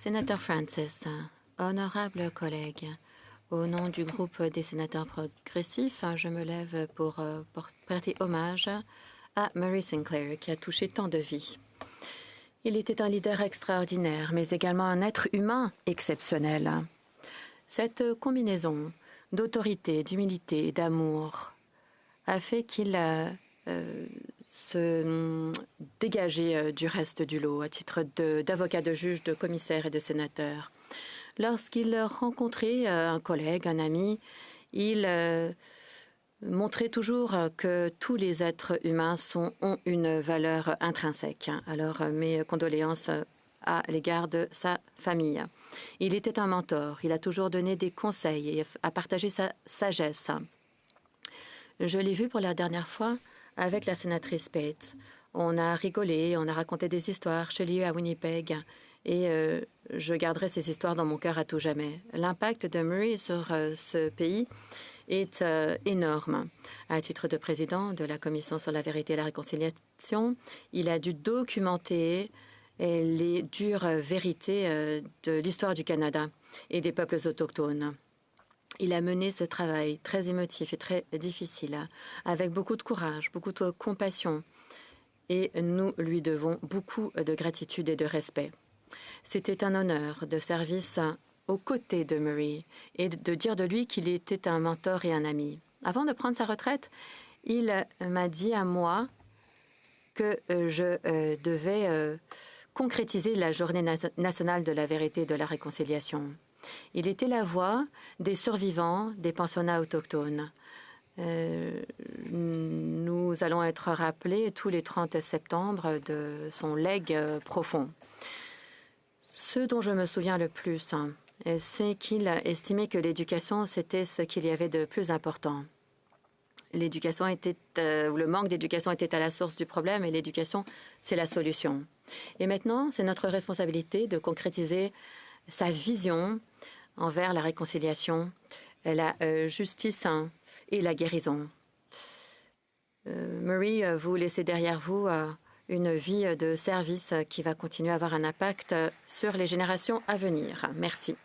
Sénateur Francis, honorable collègue, au nom du groupe des sénateurs progressifs, je me lève pour prêter hommage à Murray Sinclair, qui a touché tant de vies. Il était un leader extraordinaire, mais également un être humain exceptionnel. Cette combinaison d'autorité, d'humilité et d'amour a fait qu'il se dégageait du reste du lot à titre d'avocat, de juge, de commissaire et de sénateur. Lorsqu'il rencontrait un collègue, un ami, il montrait toujours que tous les êtres humains ont une valeur intrinsèque. Alors, mes condoléances à l'égard de sa famille. Il était un mentor. Il a toujours donné des conseils et a partagé sa sagesse. Je l'ai vu pour la dernière fois avec la sénatrice Pate. On a rigolé, on a raconté des histoires chez lui à Winnipeg et je garderai ces histoires dans mon cœur à tout jamais. L'impact de Murray sur ce pays est énorme. À titre de président de la Commission sur la vérité et la réconciliation, il a dû documenter les dures vérités de l'histoire du Canada et des peuples autochtones. Il a mené ce travail très émotif et très difficile, avec beaucoup de courage, beaucoup de compassion, et nous lui devons beaucoup de gratitude et de respect. C'était un honneur de service aux côtés de Murray et de dire de lui qu'il était un mentor et un ami. Avant de prendre sa retraite, il m'a dit à moi que je devais concrétiser la Journée nationale de la vérité et de la réconciliation. Il était la voix des survivants des pensionnats autochtones. Nous allons être rappelés tous les 30 septembre de son legs profond. Ce dont je me souviens le plus, c'est qu'il estimait que l'éducation, c'était ce qu'il y avait de plus important. L'éducation était, ou le manque d'éducation était à la source du problème, et l'éducation, c'est la solution. Et maintenant, c'est notre responsabilité de concrétiser sa vision envers la réconciliation, la justice et la guérison. Murray, vous laissez derrière vous une vie de service qui va continuer à avoir un impact sur les générations à venir. Merci.